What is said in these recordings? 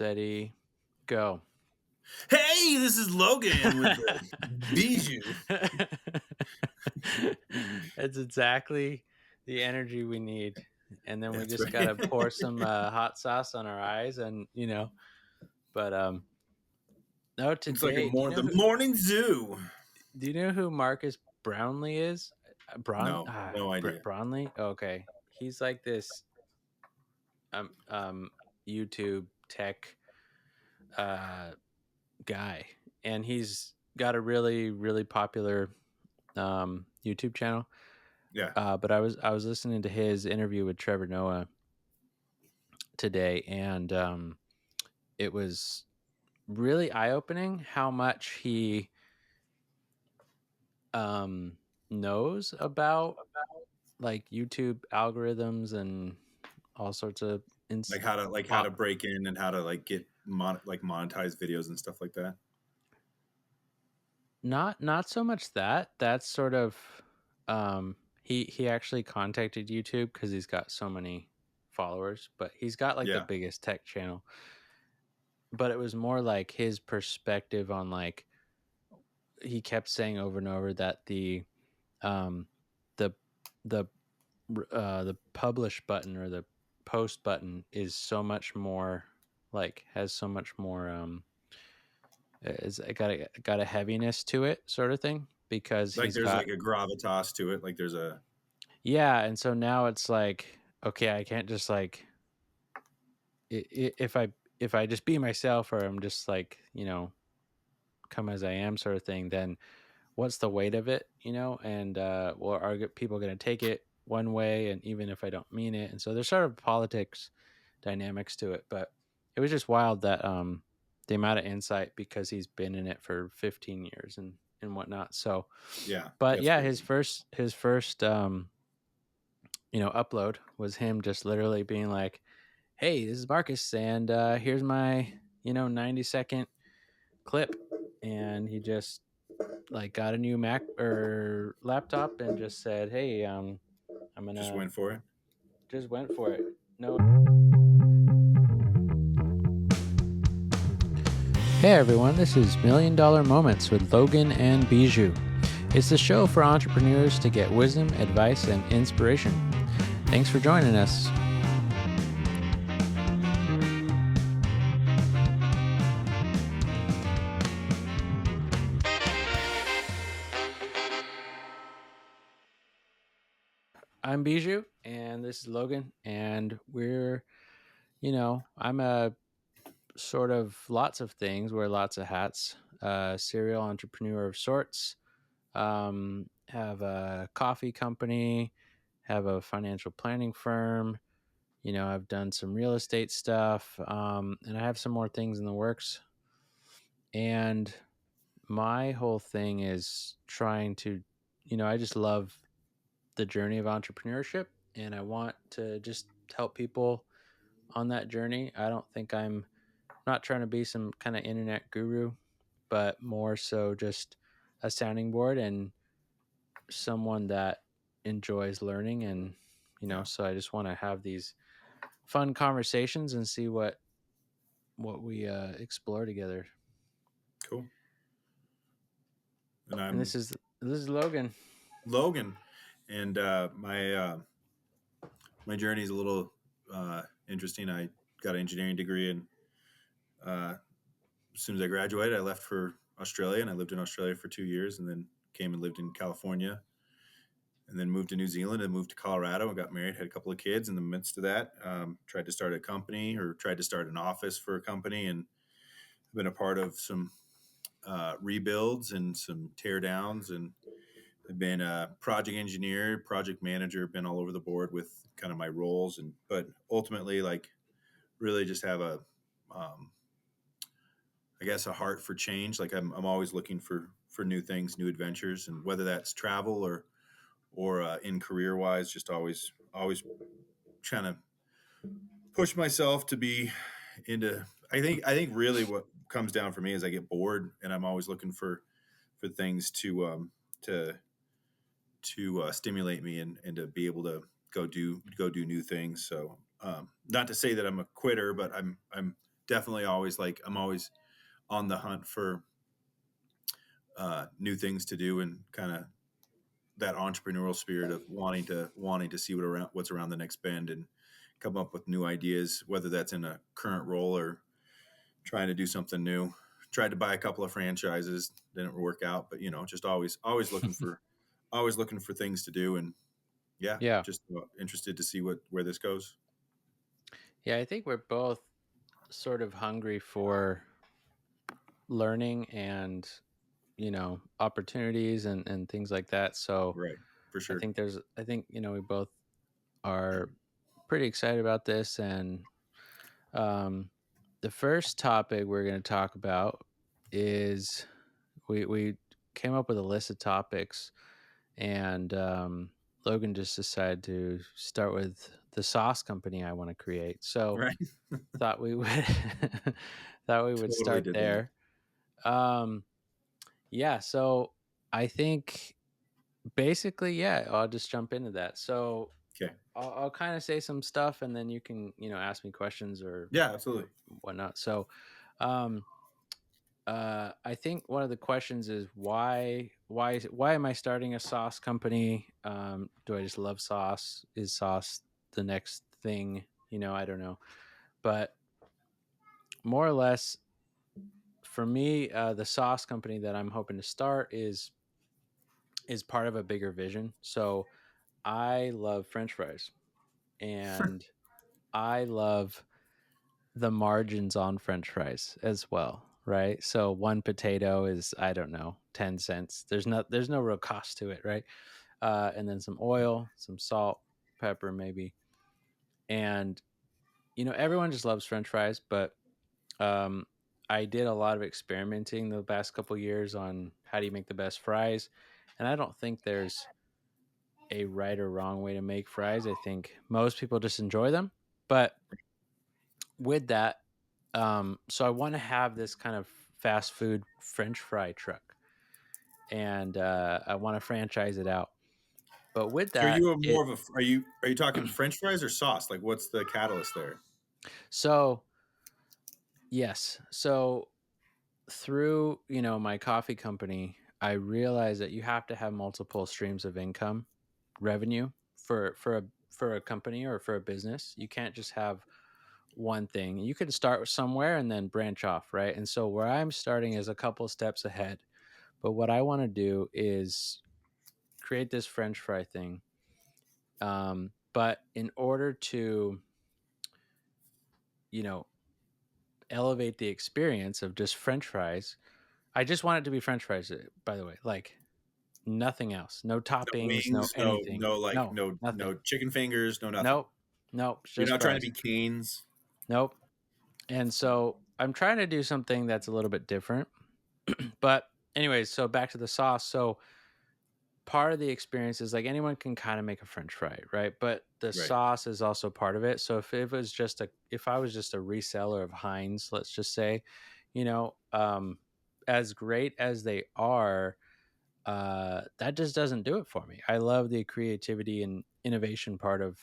Steady, go. Hey, this is Logan with the Bijou. It's exactly the energy we need. And then we That's just right. gotta pour some hot sauce on our eyes, and But no, It's like a today, the morning zoo. do you know who Marcus Brownlee is? No, no idea. Brownlee. Okay, he's like this um um YouTube tech uh guy, and he's got a really popular YouTube channel. Yeah. But I was listening to his interview with Trevor Noah today, and it was really eye opening how much he knows about like YouTube algorithms and all sorts of How to break in and how to get monetize videos and stuff like that. not so much that. That's sort of he actually contacted YouTube because he's got so many followers, but he's got like the Yeah. biggest tech channel. But it was more like his perspective on, like, he kept saying over and over that um the the the publish button or the post button is so much more, like, has so much more is it got a heaviness to it, sort of thing, because Like he's there's got. like a gravitas to it. Like there's a Yeah, and so now it's like, okay, I can't just like, if I just be myself, or I'm just like, come as I am, sort of thing, then what's the weight of it, and well, people going to take it one way, and even if I don't mean it, and so there's sort of politics dynamics to it. But it was just wild that the amount of insight, because he's been in it for 15 years and whatnot. So, yeah, but that's yeah, crazy. his first upload was him just literally being like, hey, this is Marcus, and here's my 90-second clip. And he just like got a new Mac or laptop and just said, "Hey, I'm Just gonna," went for it. just went for it. No. Hey everyone, this is Million Dollar Moments with Logan and Bijou. It's the show for entrepreneurs to get wisdom, advice, and inspiration. Thanks for joining us. I'm Bijou, and this is Logan, and I'm a sort of lots of things, wear lots of hats, serial entrepreneur of sorts, have a coffee company, have a financial planning firm. I've done some real estate stuff, and I have some more things in the works. And my whole thing is trying to, I just love the journey of entrepreneurship, and I want to just help people on that journey. I don't think I'm not trying to be some kind of internet guru, but more so just a sounding board and someone that enjoys learning. And Yeah. so I just want to have these fun conversations and see what we explore together. Cool. And And I'm this is Logan. Logan, and my journey is a little interesting. I got an engineering degree, and uh, as soon as I graduated, I left for Australia, and I lived in Australia for 2 years, and then came and lived in California, and then moved to New Zealand, and moved to Colorado, and got married, had a couple of kids. In the midst of that, tried to start a company, or tried to start an office for a company, and I've been a part of some rebuilds and some tear downs, and I've been a project engineer, project manager, been all over the board with kind of my roles, and but ultimately, like, really just have um, I guess a heart for change. Like I'm always looking for new things, new adventures, and whether that's travel or in career wise, just always trying to push myself to be into. I think really what comes down for me is I get bored, and I'm always looking for things to stimulate me and to be able to go do new things. So not to say that I'm a quitter, but I'm definitely always like I'm always on the hunt for new things to do and kind of that entrepreneurial spirit of wanting to see what's around the next bend and come up with new ideas, whether that's in a current role or trying to do something new. Tried to buy a couple of franchises, didn't work out, but just always looking for things to do, and yeah, Yeah. just interested to see where this goes. Yeah, I think we're both sort of hungry for learning and, opportunities and things like that. So Right, for sure. I think, we both are pretty excited about this. And um, the first topic we're going to talk about is we came up with a list of topics, and Logan just decided to start with the sauce company I want to create. So Right, thought we would thought we would totally start did that. there. Um, yeah, so I think basically, yeah, I'll just jump into that. So Okay, I'll kind of say some stuff, and then you can, ask me questions yeah, or absolutely. whatnot. So, um, I think one of the questions is why am I starting a sauce company? Do I just love sauce? Is sauce the next thing? I don't know, but more or less for me, the sauce company that I'm hoping to start is part of a bigger vision. So I love French fries, and I love the margins on French fries as well, right? So one potato is, I don't know, 10 cents. There's no real cost to it, right? And then some oil, some salt, pepper maybe. And everyone just loves French fries, but um I did a lot of experimenting the past couple years on how do you make the best fries. And I don't think there's a right or wrong way to make fries. I think most people just enjoy them. But with that, so I want to have this kind of fast food French fry truck, and I want to franchise it out. But with So are that, you more of a are you talking French fries or sauce? Like, what's the catalyst there? so yes, so through my coffee company, I realized that you have to have multiple streams of income revenue for a company or for a business. You can't just have one thing. You can start somewhere and then branch off, right? And so where I'm starting is a couple steps ahead. But what I want to do is create this French fry thing. But in order to, you know, elevate the experience of just French fries, I just want it to be French fries, by the way, like nothing else, no No toppings, no wings, no anything, like no, nothing, no chicken fingers, no nothing. nope, nope, it's You're just not trying to fries, be Canes. nope. And so I'm trying to do something that's a little bit different. But anyways, so back to the sauce. So part of the experience is like anyone can kind of make a French fry, right? But the Right, sauce is also part of it. So if I was just a reseller of Heinz, let's just say, you know, um, as great as they are, that just doesn't do it for me. I love the creativity and innovation part of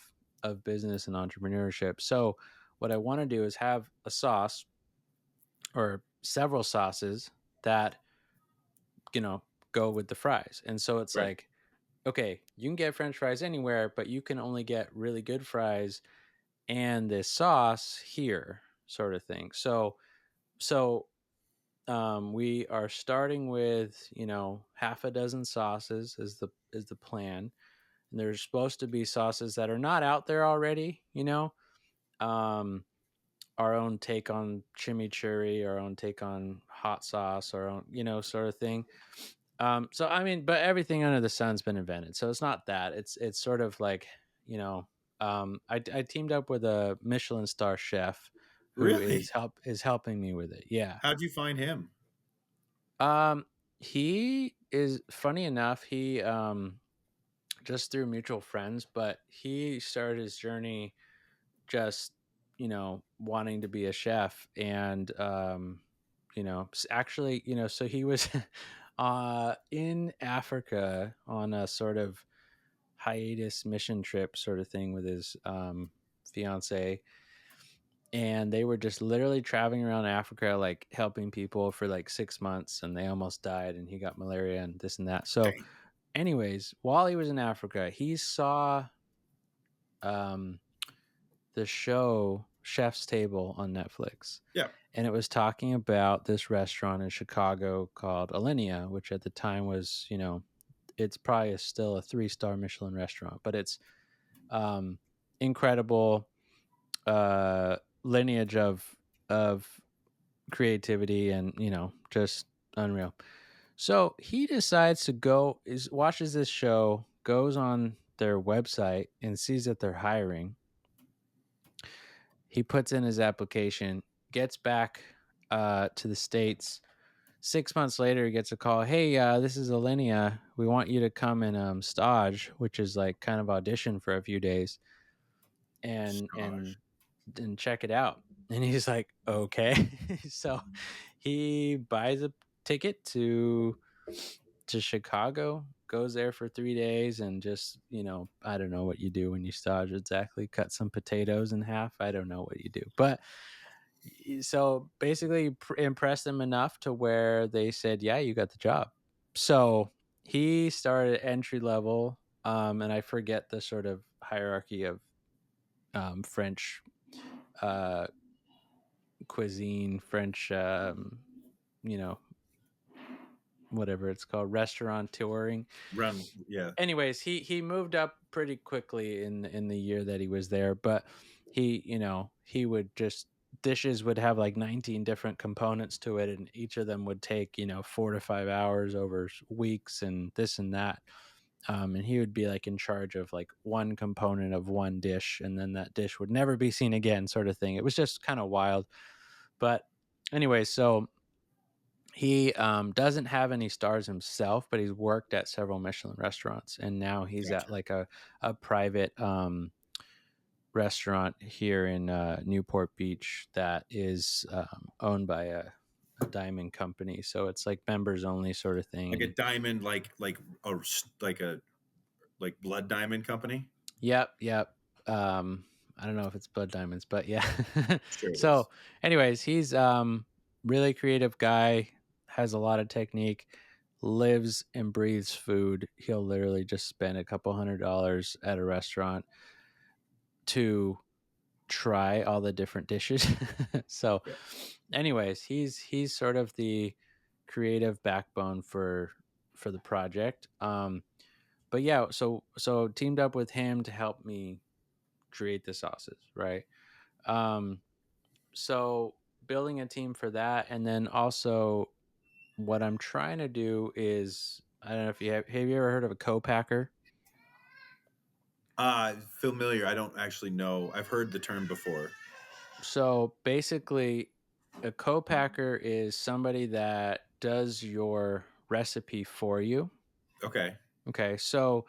business and entrepreneurship. So what I want to do is have a sauce or several sauces that you know go with the fries. And so it's right. like, okay, you can get French fries anywhere, but you can only get really good fries and this sauce here, sort of thing. So we are starting with half a dozen sauces is the plan, and there's supposed to be sauces that are not out there already. Um, our own take on chimichurri, our own take on hot sauce, our own sort of thing. So I mean, but everything under the sun's been invented. So it's not that. It's sort of like, you know, I teamed up with a Michelin star chef who Really? is helping me with it. Yeah. How'd you find him? Um he is funny enough, he just through mutual friends, but he started his journey just, wanting to be a chef. And actually, so he was in Africa on a sort of hiatus mission trip sort of thing with his fiance, and they were just literally traveling around Africa, like helping people for like 6 months, and they almost died, and he got malaria and this and that. So, Dang. anyways, while he was in Africa, he saw um, the show Chef's Table on Netflix, Yeah. and it was talking about this restaurant in Chicago called Alinea, which at the time was, it's probably still a 3-star Michelin restaurant, but it's um, incredible lineage of creativity and just unreal. So he decides to go is watches this show, goes on their website and sees that they're hiring. He puts in his application, gets back to the States. 6 months later, he gets a call. Hey, this is Alinea. We want you to come and stage, which is like kind of audition for a few days and and Gosh. and check it out. And he's like, okay. So he buys a ticket to Chicago, goes there for 3 days, and just, I don't know what you do when you stage exactly. Cut some potatoes in half. I don't know what you do, but so basically impressed them enough to where they said, yeah, you got the job. So he started entry level, and I forget the sort of hierarchy of French uh, cuisine, French, you know, whatever it's called, restaurant touring. Run. Yeah. Anyways, he moved up pretty quickly in the year that he was there, but he would just dishes would have like 19 different components to it, and each of them would take 4 to 5 hours over weeks and this and that. And he would be like in charge of like one component of one dish, and then that dish would never be seen again, sort of thing. It was just kind of wild. But anyway, so he doesn't have any stars himself, but he's worked at several Michelin restaurants, and now he's at Gotcha. like a private restaurant here in Newport Beach that is owned by a diamond company. So it's like members only sort of thing. Like a And diamond, like a like blood diamond company. yep, yep. Um, I don't know if it's blood diamonds, but yeah. Sure it So, is. anyways, he's really creative guy, has a lot of technique, lives and breathes food. He'll literally just spend a couple $100 at a restaurant to try all the different dishes. So, Yeah. anyways, he's sort of the creative backbone for the project. But yeah, so teamed up with him to help me create the sauces, right? Um, so building a team for that, and then also what I'm trying to do is I don't know if you ever heard of a co-packer? Familiar. I don't actually know. I've heard the term before. So basically, a co-packer is somebody that does your recipe for you. Okay. Okay, so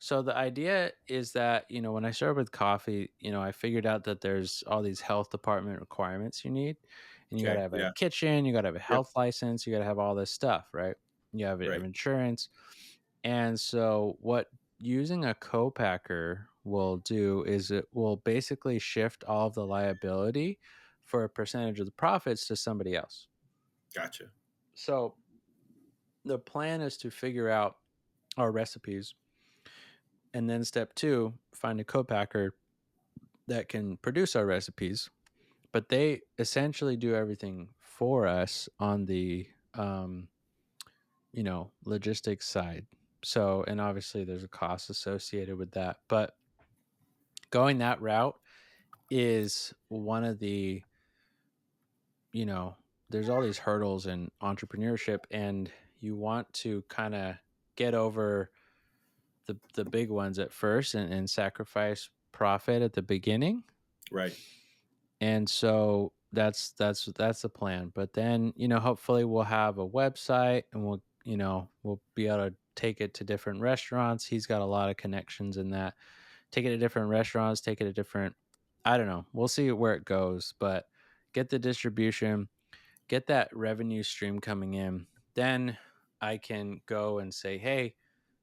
the idea is that when I started with coffee, I figured out that there's all these health department requirements you need, and you got to Okay. have a Yeah. kitchen, you got to have a Yep. health license, you got to have all this stuff, right? You have Right. insurance, and so what using a co-packer will do is it will basically shift all of the liability for a percentage of the profits to somebody else. Gotcha. So the plan is to figure out our recipes, and then step two, find a co-packer that can produce our recipes, but they essentially do everything for us on the logistics side. So, and obviously there's a cost associated with that, but going that route is one of the, you know, there's all these hurdles in entrepreneurship, and you want to kind of get over the big ones at first, and sacrifice profit at the beginning. Right. And so that's the plan. But then hopefully we'll have a website, and we'll be able to take it to different restaurants. He's got a lot of connections in that. Take it to different restaurants, take it to different, I don't know, we'll see where it goes, but get the distribution, get that revenue stream coming in. Then I can go and say, hey,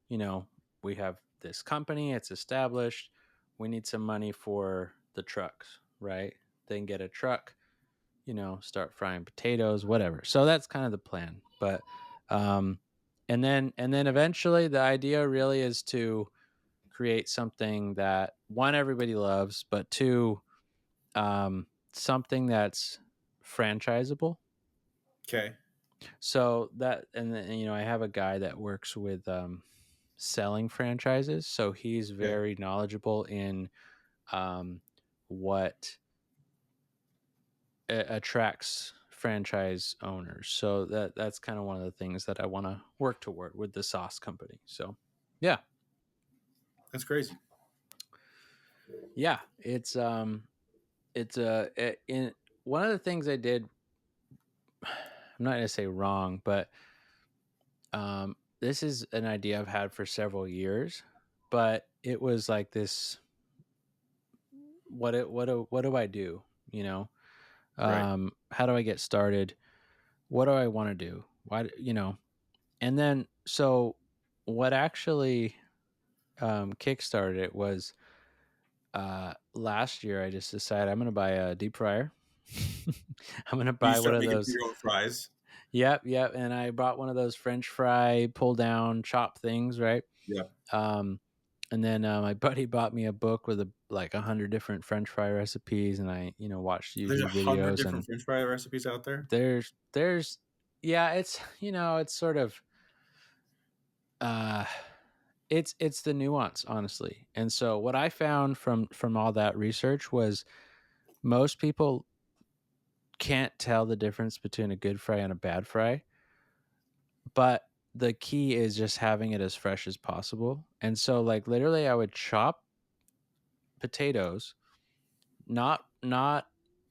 you know we have this company, it's established, we need some money for the trucks, right? then get a truck, start frying potatoes, whatever. So that's kind of the plan. But um and then eventually the idea really is to create something that, one, everybody loves, but two, something that's franchisable. Okay. So that, and then, I have a guy that works with selling franchises, so he's Okay. very knowledgeable in what attracts franchise owners. So that's kind of one of the things that I want to work toward with the sauce company. So yeah, That's crazy. yeah, in one of the things I did, I'm not gonna say wrong, but this is an idea I've had for several years, but it was like this: what do I do? You know, Right. how do I get started? What do I want to do? And then so what actually kickstarted it was last year. I just decided I'm gonna buy a deep fryer. I'm gonna You buy one start of making those. your own fries. Yep. And I bought one of those French fry pull down chop things, right? Yeah. Um, and then my buddy bought me a book with like 100 different French fry recipes, and I, watched There's YouTube 100 videos. different And French fry recipes out there. there's, yeah, it's, it's sort of, uh, it's the nuance, honestly. And so what I found from all that research was most people can't tell the difference between a good fry and a bad fry, but the key is just having it as fresh as possible. And so, like, literally I would chop potatoes, not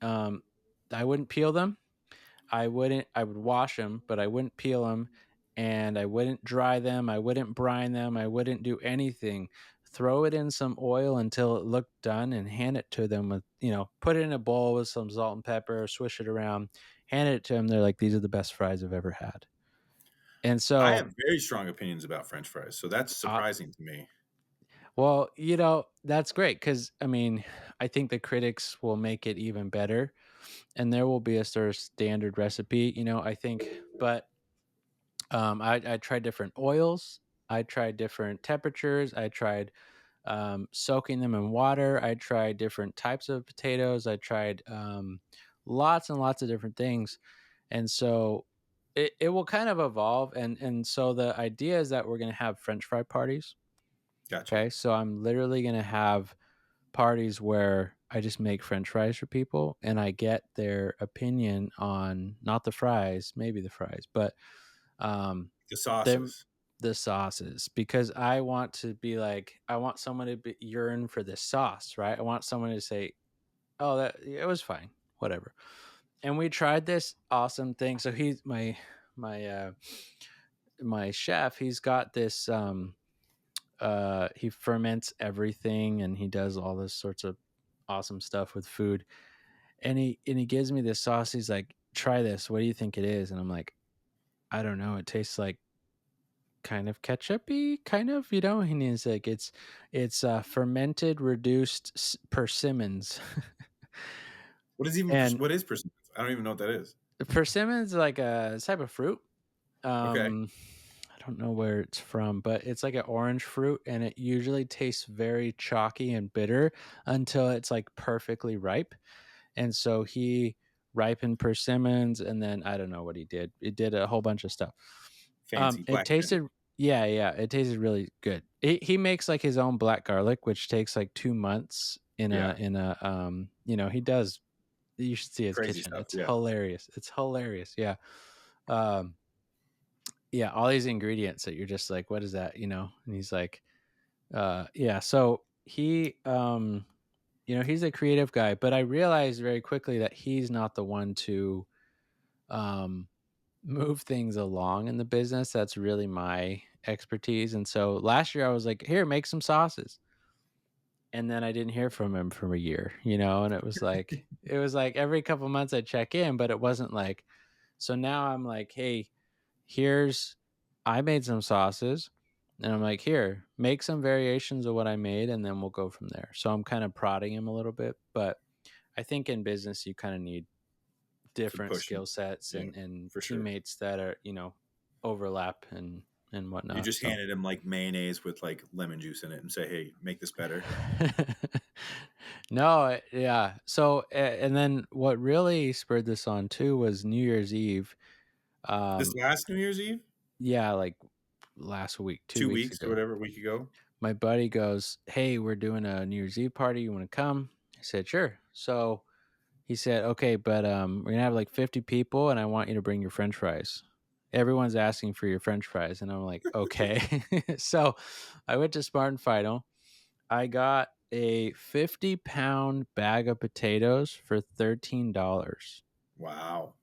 um I wouldn't peel them. I would wash them, but I wouldn't peel them, and I wouldn't dry them. I wouldn't brine them. I wouldn't do anything. Throw it in some oil until it looked done and hand it to them with, put it in a bowl with some salt and pepper, swish it around, hand it to them. They're like, these are the best fries I've ever had. And I so, have very strong opinions about French fries, so that's uh, surprising to me. well, that's great because, I mean, I think the critics will make it even better, and there will be a sort of standard recipe, I think. But I tried different oils. I tried different temperatures. I tried soaking them in water. I tried different types of potatoes. I tried lots and lots of different things. And so it will kind of evolve. And so the idea is that we're going to have French fry parties. Gotcha. Okay. So I'm literally going to have parties where I just make French fries for people and I get their opinion on not the fries, maybe the fries, but um, The them sauces. the sauces, because I want to be like, I want someone to yearn for this sauce, right? I want someone to say, "Oh, that it was fine, whatever." And we tried this awesome thing. So he's my my chef. He's got this. He ferments everything, and he does all this sorts of awesome stuff with food. And he gives me this sauce. He's like, "Try this. What do you think it is?" And I'm like, "I don't know. It tastes like kind of ketchupy, kind of, and he's like, it's fermented reduced persimmons." And What is persimmons? I don't even know what that is. persimmons is like a type of fruit. Okay. I don't know where it's from, but it's like an orange fruit, and it usually tastes very chalky and bitter until it's like perfectly ripe. And so he ripened persimmons, and then I don't know what he did. It did a whole bunch of stuff. Fancy It black magic. tasted, yeah, it tasted really good. He makes like his own black garlic, which takes like 2 months Yeah. he does. You should see his Crazy kitchen. stuff. It's Yeah. hilarious. It's hilarious. Yeah. Um, yeah, all these ingredients that you're just like, what is that? And he's like, yeah. So he's a creative guy, but I realized very quickly that he's not the one to um move things along in the business. That's really my expertise. And so last year I was like, here, make some sauces. And then I didn't hear from him for a year, and it was like every couple months I check in, but it wasn't like, so now I'm like, hey, here's, I made some sauces, and I'm like, here, make some variations of what I made, and then we'll go from there. So I'm kind of prodding him a little bit, but I think in business you kind of need to different push it. skill sets Yeah, and for sure. teammates that are, overlap and You whatnot. just So handed him like mayonnaise with like lemon juice in it and say, "Hey, make this better." no, yeah. So and then what really spurred this on too was New Year's Eve. This Um, last New Year's Eve, yeah, like last week, 2 weeks 2 weeks or ago. whatever, a week ago. My buddy goes, "Hey, we're doing a New Year's Eve party. You want to come?" I said, "Sure." So he said, "Okay, but we're gonna have like 50 people, and I want you to bring your French fries. Everyone's asking for your French fries." And I'm like, "Okay." So I went to Smart and Final. I got a 50-pound bag of potatoes for $13. Wow.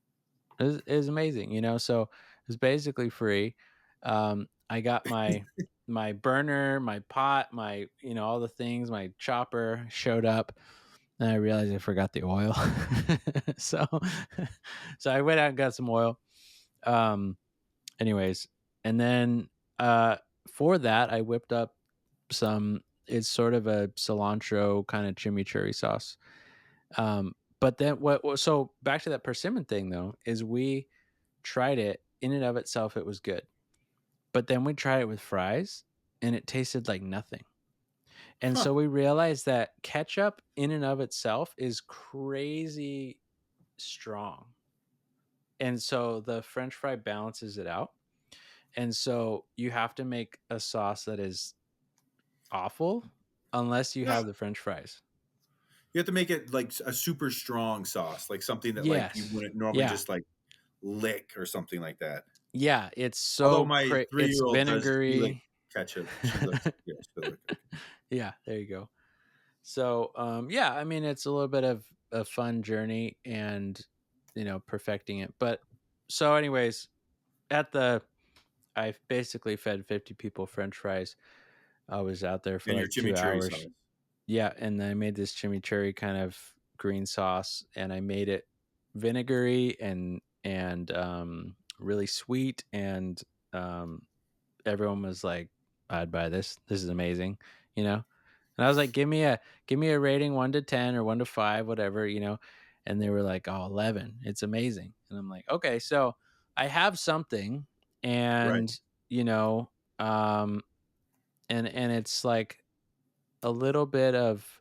It was amazing, so it was basically free. I got my burner, my pot, my all the things, my chopper showed up, and I realized I forgot the oil. so so I went out and got some oil. Um anyways, and then for that I whipped up some, it's sort of a cilantro kind of chimichurri sauce. But then so back to that persimmon thing though, is we tried it in and of itself, it was good. But then we tried it with fries and it tasted like nothing. And Huh. so we realized that ketchup in and of itself is crazy strong. And so the french fry balances it out. And so you have to make a sauce that is awful unless you Yeah. have the french fries. You have to make it like a super strong sauce, like something that like you Yes. wouldn't normally Yeah. just like lick or something like that. Yeah, it's Although so my it's 3-year-old does, she like vinegary. ketchup. She looks, yeah, she'll lick it. Yeah, there you go. So, yeah, I mean, it's a little bit of a fun journey and, perfecting it. But so, anyways, at the, I basically fed 50 people French fries. I was out there for And your like two chimichurri hours. sauce. Yeah. And then I made this chimichurri kind of green sauce and I made it vinegary and really sweet. And, um, everyone was like, I'd buy this. This is amazing, you know? And I was like, give me a rating 1 to 10 or 1 to 5, whatever, And they were like, oh, 11. It's amazing. And I'm like, okay, so I have something, Right. and you know, um, and it's like a little bit of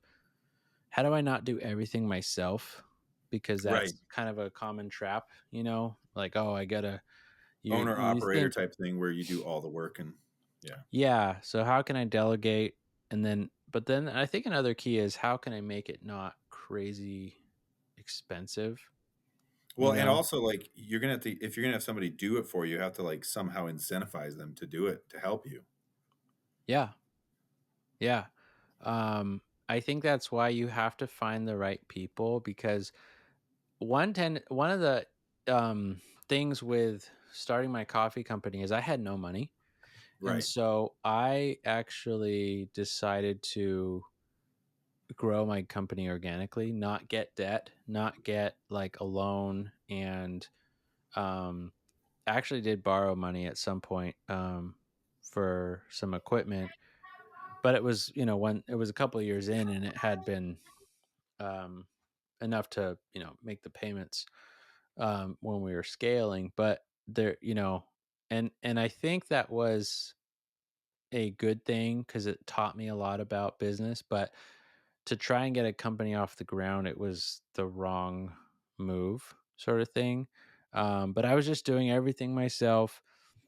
how do I not do everything myself? Because Right. that's kind of a common trap, like, oh, I gotta Owner you operator think, type thing where you do all the work and yeah. yeah, so how can I delegate? But then I think another key is how can I make it not crazy expensive, you Well, and know? also like you're gonna have to, if you're gonna have somebody do it for you, you have to like somehow incentivize them to do it to help you. Yeah. Yeah. I think that's why you have to find the right people because one of the things with starting my coffee company is I had no money. And Right. so I actually decided to grow my company organically, not get debt, not get like a loan, and um actually did borrow money at some point for some equipment, but it was, when it was a couple of years in and it had been um enough to, make the payments when we were scaling, but there, and I think that was a good thing because it taught me a lot about business, but to try and get a company off the ground, it was the wrong move, sort of thing. But I was just doing everything myself.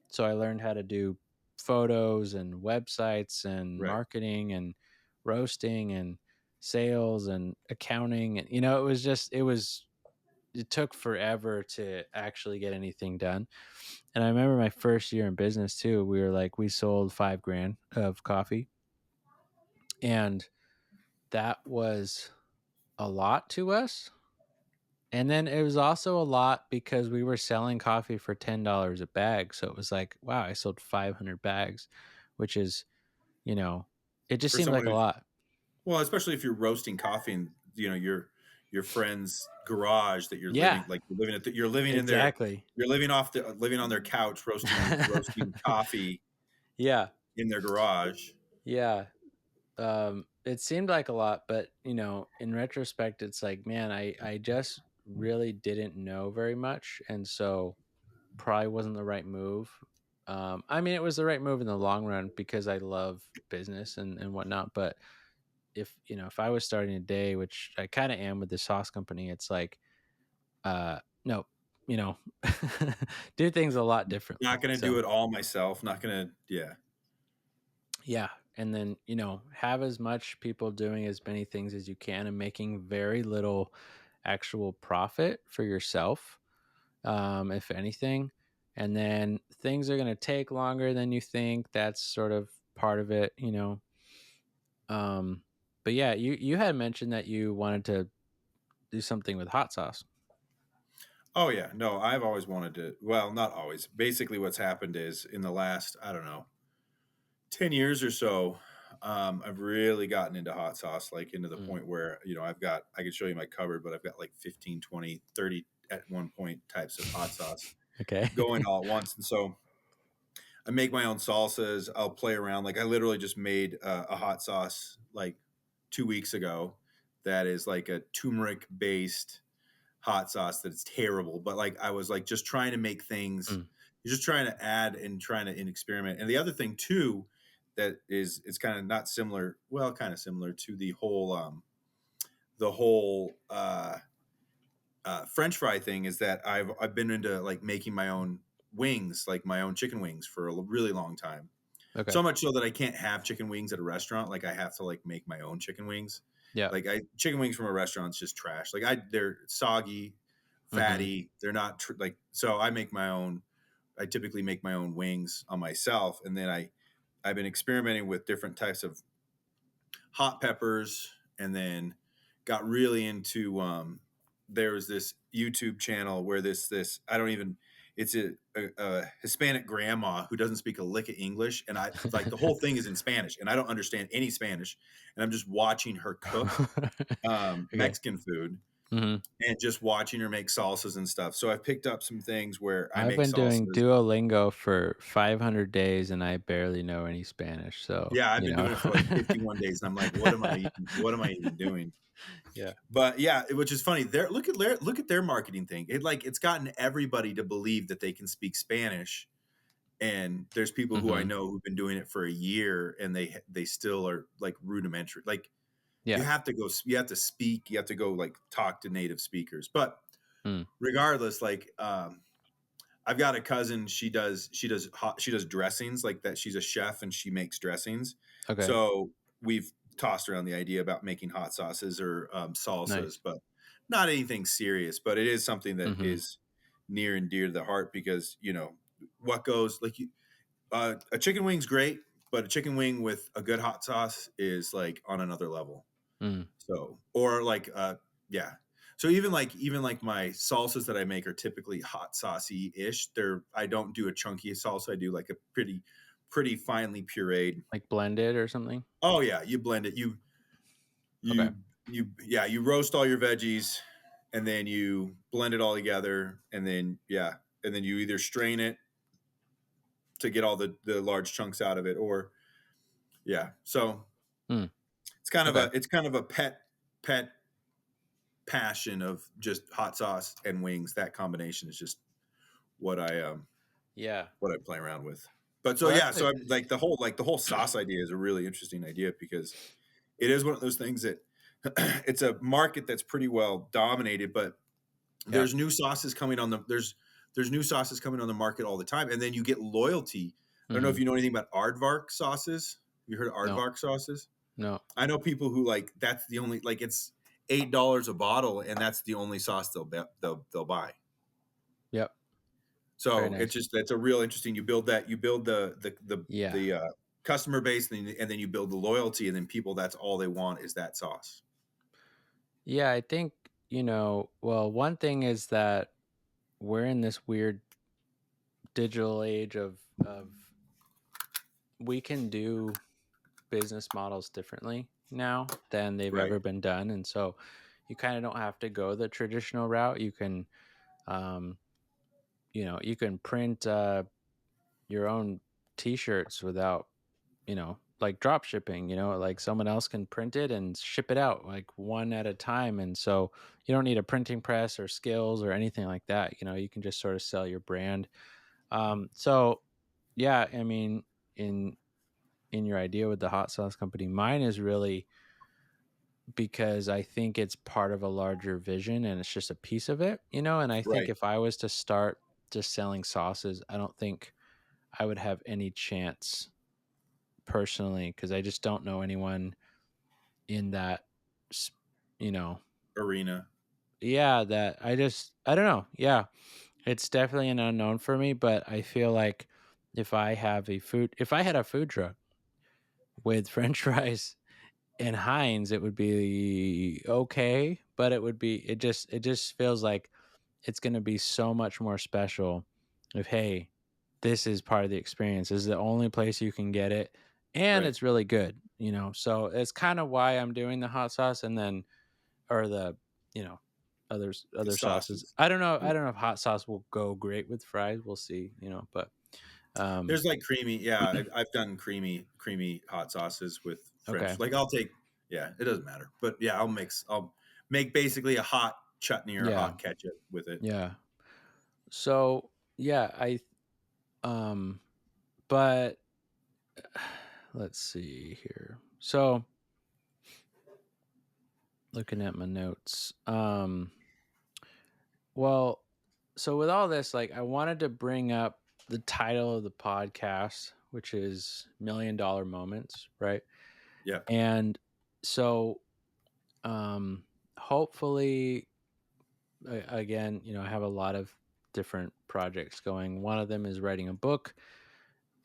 So I learned how to do photos and websites and Right. marketing and roasting and sales and accounting. And, it was just, it took forever to actually get anything done. And I remember my first year in business too. We sold 5 grand of coffee. And that was a lot to us. And then it was also a lot because we were selling coffee for $10 a bag. So it was like, wow, I sold 500 bags, which is, you know, it just For seemed like someone a who's, lot. well, especially if you're roasting coffee and your friend's garage that you're Yeah, living, like you're living you're living in their, exactly. you're living off the living on their couch roasting coffee Yeah, in their garage. yeah. it seemed like a lot, but in retrospect, it's like, man, I just really didn't know very much, and so probably wasn't the right move. I mean, it was the right move in the long run because I love business and whatnot. But if I was starting a day, which I kind of am with the sauce company, it's like, no, you know, do things a lot Not differently. going to So do it all myself. Not going to, yeah. yeah, and then have as much people doing as many things as you can and making very little actual profit for yourself, if anything. And then things are going to take longer than you think. That's sort of part of it. Um, but yeah, you had mentioned that you wanted to do something with hot sauce. Oh yeah, no, I've always wanted to. Well, not always. Basically, what's happened is in the last, I don't know, 10 years or so, I've really gotten into hot sauce, like into the Mm, point where I can show you my cupboard, but I've got like 15, 20, 30 at one point types of hot sauce okay. going all at once, and so I make my own salsas. I'll play around. Like I literally just made a hot sauce like 2 weeks ago that is like a turmeric based hot sauce that is terrible. But like I was like just trying to make things, Mm, you're just trying to add and trying to experiment. And the other thing too that is it's kind of not similar, well, kind of similar to the whole French fry thing is that I've been into like making my own wings, like my own chicken wings for a really long time. okay. So much so that I can't have chicken wings at a restaurant. Like I have to like make my own chicken wings. Yeah. Like I chicken wings from a restaurant's just trash. Like they're soggy, Mm-hmm. fatty. They're not like so. I make my own. I typically make my own wings on myself, and then I've been experimenting with different types of hot peppers, and then got really into there was this YouTube channel where this I don't even it's a Hispanic grandma who doesn't speak a lick of English, and I like the whole thing is in Spanish, and I don't understand any Spanish, and I'm just watching her cook Okay. Mexican food Hmm. and just watching her make salsas and stuff. So I've picked up some things where I I've make been doing salsas. Duolingo for 500 days and I barely know any Spanish. So, Yeah, I've been doing it for like 51 days, and I'm like, what am I even doing? Yeah. But yeah, which is funny. There, look at their marketing thing. It's gotten everybody to believe that they can speak Spanish, and there's people who I Hmm. know who've been doing it for a year, and they still are like rudimentary. Like Yeah. you have to speak, you have to go like talk to native speakers. But Mm. regardless, like I've got a cousin. She does dressings like that. She's a chef and she makes dressings. Okay. So we've tossed around the idea about making hot sauces or salsas, Nice. but not anything serious. But it is something that Hmm. is near and dear to the heart because what goes like a chicken wing's great, but a chicken wing with a good hot sauce is like on another level. Mm. So, or like, yeah. So even like my salsas that I make are typically hot saucy ish. I don't do a chunky salsa. I do like a pretty finely pureed. Like blended or something? Oh yeah, you blend it. Okay. You roast all your veggies, and then you blend it all together, and then and then you either strain it to get all the large chunks out of it, or yeah. So Mm. Okay. it's kind of a pet passion of just hot sauce and wings. That combination is just what Yeah. what I play around with. But so Well, yeah, that's so I'm like the whole sauce idea is a really interesting idea because it is one of those things that it's a market that's pretty well dominated, but yeah. there's new sauces coming on there's new sauces coming on the market all the time, and then you get loyalty. I don't know Hmm. if you know anything about aardvark sauces. Have you heard of No. aardvark sauces? No. I know people who like that's the only like it's $8 a bottle, and that's the only sauce they'll buy. Yep. Very So it's nice. just that's a real interesting. You build Yeah. the customer base, and then you build the loyalty, and then people that's all they want is that sauce. Yeah. I think, well, one thing is that we're in this weird digital age of we can do business models differently now than they've Right. ever been done, and so you kind of don't have to go the traditional route. You can um you can print your own t-shirts without like drop shipping, like someone else can print it and ship it out like one at a time. And so you don't need a printing press or skills or anything like that. You can just sort of sell your brand. So yeah, I mean, in in your idea with the hot sauce company, mine is really because I think it's part of a larger vision and it's just a piece of it, and I think Right. if I was to start just selling sauces, I don't think I would have any chance personally because I just don't know anyone in that, s- you know, Arena. yeah, that I don't know. Yeah, it's definitely an unknown for me, but I feel like if I had a food truck with French fries and Heinz, it would be okay, but it just feels like it's going to be so much more special if, hey, this is part of the experience. This is the only place you can get it, and Right. it's really good. So it's kind of why I'm doing the hot sauce, and then or the you know The other sauces. sauces. I don't know. Yeah. I don't know if hot sauce will go great with fries. We'll see. But um, There's like creamy. Yeah, I've done creamy hot sauces with okay, French. Like I'll take. Yeah, it doesn't matter. But yeah, I'll mix. I'll make basically a hot chutney or a yeah, hot ketchup with it. yeah. So yeah, um, but let's see here. So looking at my notes. Well, so with all this, like I wanted to bring up the title of the podcast, which is Million Dollar Moments, right? Yeah. And so um hopefully again, I have a lot of different projects going. One of them is writing a book,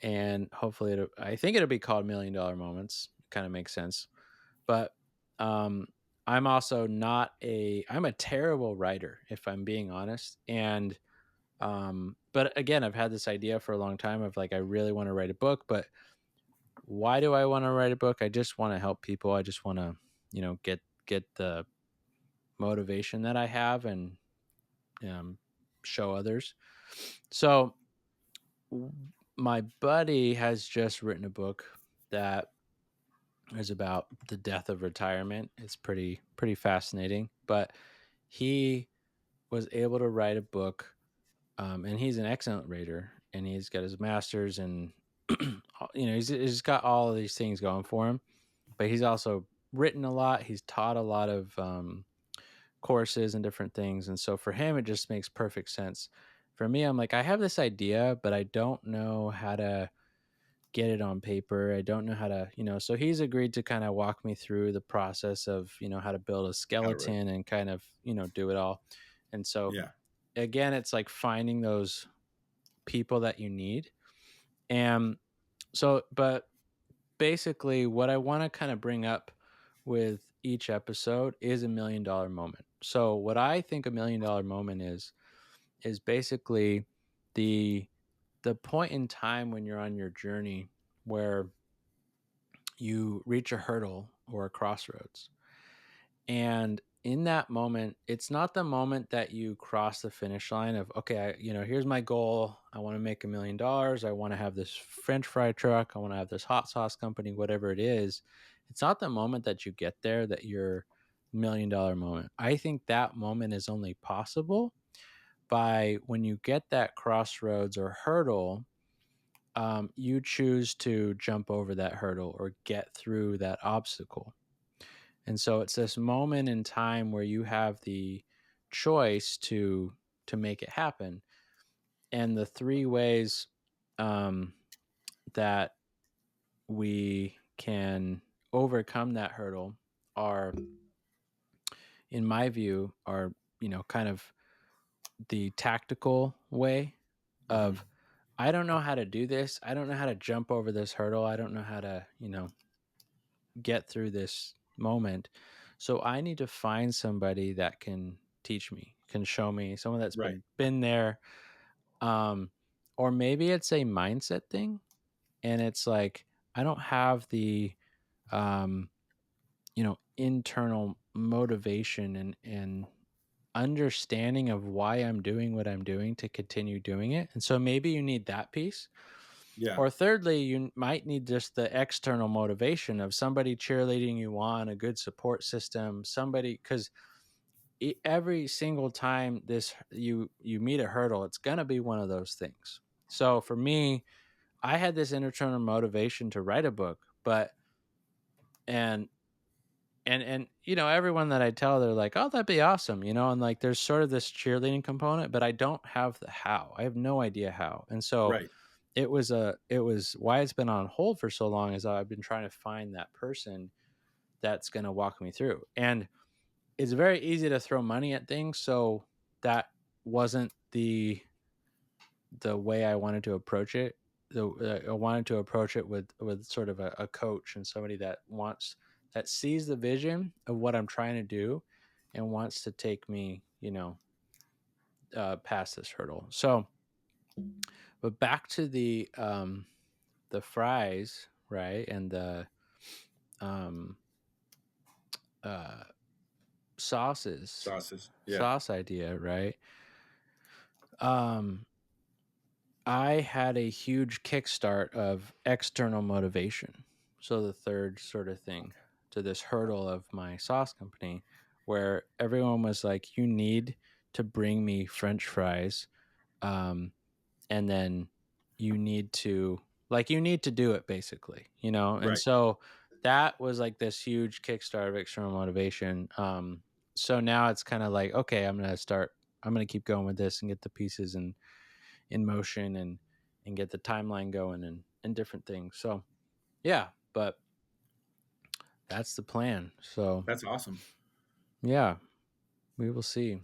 and hopefully I think it'll be called Million Dollar Moments. Kind of makes sense. But um I'm a terrible writer if I'm being honest. And but again, I've had this idea for a long time of like I really want to write a book, but why do I want to write a book? I just want to help people. I just want to, get the motivation that I have and um show others. So w- my buddy has just written a book that is about the death of retirement. It's pretty fascinating, but he was able to write a book, and he's an excellent writer, and he's got his master's, and he's got all of these things going for him. But he's also written a lot. He's taught a lot of courses and different things, and so for him, it just makes perfect sense. For me, I'm like, I have this idea, but I don't know how to get it on paper. I don't know how to, so he's agreed to kind of walk me through the process of, how to build a How to write. skeleton and kind of, do it all. And so Yeah. again, it's like finding those people that you need. And so, but basically, what I want to kind of bring up with each episode is $1 million moment. So, what I think $1 million moment is basically the the point in time when you're on your journey where you reach a hurdle or a crossroads. And in that moment, it's not the moment that you cross the finish line of, okay, here's my goal. I want to make $1 million. I want to have this French fry truck. I want to have this hot sauce company, whatever it is. It's not the moment that you get there that your $1 million moment. I think that moment is only possible by when you get that crossroads or hurdle, you choose to jump over that hurdle or get through that obstacle. And so it's this moment in time where you have the choice to make it happen. And the three ways um, that we can overcome that hurdle are, in my view, are kind of the tactical way Hmm. of, I don't know how to do this. I don't know how to jump over this hurdle. I don't know how to get through this moment. So I need to find somebody that can teach me, can show me, someone that's Right. been there. Um, or maybe it's a mindset thing, and it's like I don't have the um, internal motivation and understanding of why I'm doing what I'm doing to continue doing it. And so maybe you need that piece. Yeah. Or thirdly, you might need just the external motivation of somebody cheerleading you on, a good support system, somebody, because every single time this you meet a hurdle, it's gonna be one of those things. So for me, I had this internal motivation to write a book, but and everyone that I tell, they're like, "Oh, that'd be awesome," and like there's sort of this cheerleading component, but I don't have the how. I have no idea how, and so Right. it was why it's been on hold for so long is I've been trying to find that person that's gonna walk me through, and it's very easy to throw money at things, so that wasn't the way I wanted to approach it. I wanted to approach it with sort of a coach and somebody that sees the vision of what I'm trying to do and wants to take me, past this hurdle. So, but back to the fries, right, and the um uh sauces Sauces. Yeah. sauce idea, right? Um, I had a huge kickstart of external motivation. So the third sort of thing to this hurdle of my sauce company, where everyone was like, "You need to bring me French fries, um, and then you need to do it basically, And Right. so that was like this huge kickstart of external motivation. So now it's kind of like, okay, I'm gonna keep going with this and get the pieces in motion and get the timeline going and different things. So yeah, but that's the plan. So That's awesome. yeah, we will see.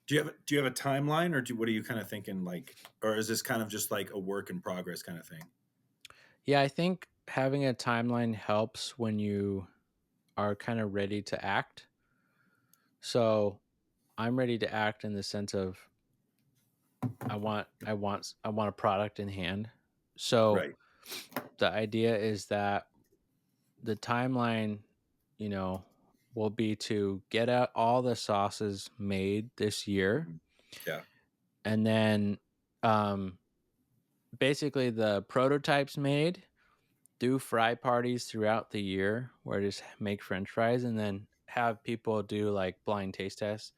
Do you have a timeline, or what are you kind of thinking, like, or is this kind of just like a work in progress kind of thing? Yeah, I think having a timeline helps when you are kind of ready to act. So I'm ready to act in the sense of I want a product in hand. So Right. the idea is that the timeline, you know, will be to get out all the sauces made this year, Mhm. Yeah. and then um basically the prototypes made, do fry parties throughout the year where I just make french fries, and then have people do like blind taste tests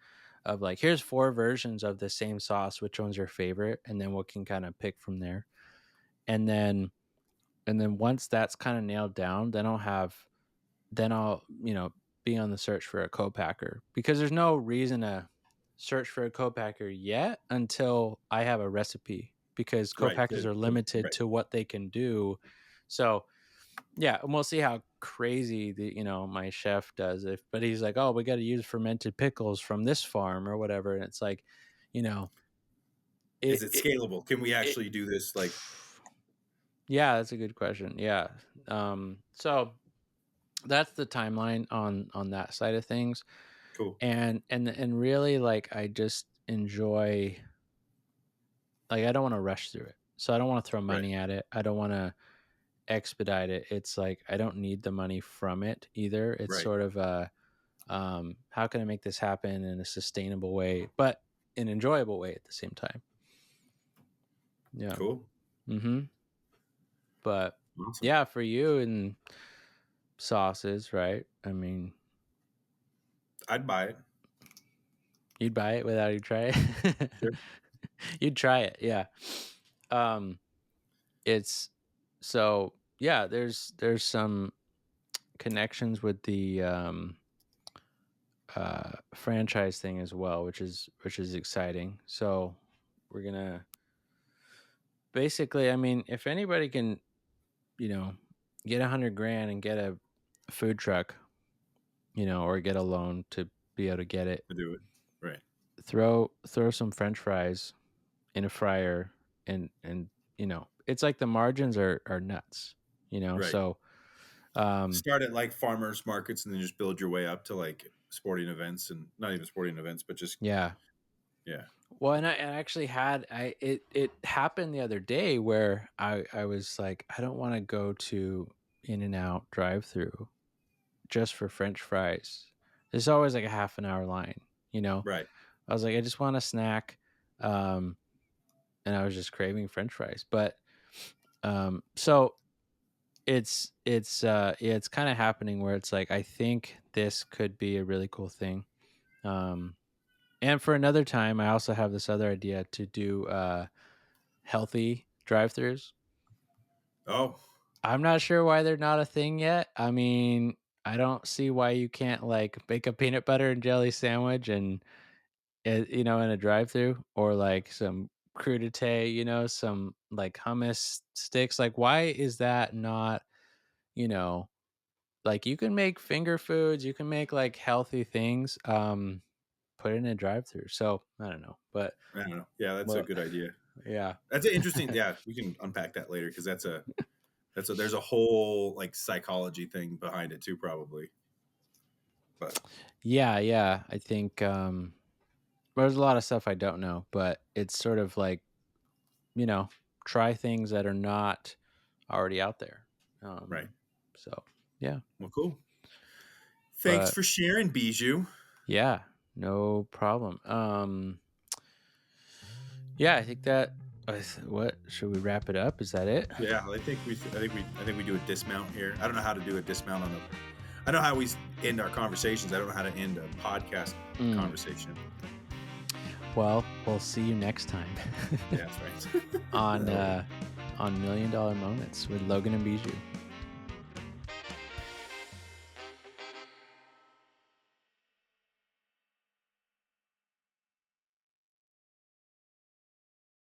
of like, here's four versions of the same sauce, which one's your favorite, and then we can kind of pick from there. And then once that's kind of nailed down, then I'll be on the search for a co-packer, because there's no reason to search for a co-packer yet until I have a recipe, because Right. co-packers are limited Right. to what they can do. So yeah, and we'll see how crazy my chef does it. But he's like, oh, we got to use fermented pickles from this farm or whatever, and it's like, you know, Is it, it it, scalable? Can we it actually do this? Like, yeah, that's a good question. Yeah. So that's the timeline on that side of things. cool. And really, like, I just enjoy, like, I don't want to rush through it, so I don't want to throw Right. money at it. I don't want to expedite it. It's like I don't need the money from it either. It's Right. sort of a, how can I make this happen in a sustainable way but an enjoyable way at the same time. Yeah. Cool. Mm-hmm. But Awesome. yeah, for you and sauces, right? I mean, I'd buy it. you'd buy it without you try it. Sure. You'd try it, yeah. um it's so yeah, there's some connections with the franchise thing as well, which is exciting. So we're gonna basically, I mean, if anybody can, you know get 100 grand and get a food truck, or get a loan to be able to get it, To do it. Right. throw some french fries in a fryer, and it's like the margins are nuts, Right. so um Start at like farmers markets and then just build your way up to like sporting events, and not even sporting events, but just yeah. yeah. Well, and I actually had I it happened the other day where I was like, I don't want to go to In and Out drive through just for French fries. There's always like a half an hour line, you know. Right. I was like, I just want a snack, and I was just craving French fries. But So it's kind of happening where it's like I think this could be a really cool thing. Um, and for another time, I also have this other idea to do healthy drive-throughs. Oh, I'm not sure why they're not a thing yet. I mean, I don't see why you can't like make a peanut butter and jelly sandwich and in a drive-through, or like some crudité, some like hummus sticks. Like, why is that not, you know, like you can make finger foods, you can make like healthy things, put it in a drive-through. So I don't know, but I don't know. Yeah, that's a well, good idea. yeah, That's an interesting. Yeah, we can unpack that later because there's a whole like psychology thing behind it too, probably. But yeah. I think there's a lot of stuff I don't know, but it's sort of like you know, try things that are not already out there. right. So yeah, Well, cool. Thanks but for sharing, Bijou. yeah, no problem. Yeah, I think that. What should we wrap it up? Is that it? Yeah, I think we do a dismount here. I don't know how to do a dismount on a. I know how we end our conversations. I don't know how to end a podcast Mm. conversation. Well, we'll see you next time Yeah, that's right. on on $1 Million Moments with Logan and Bijou.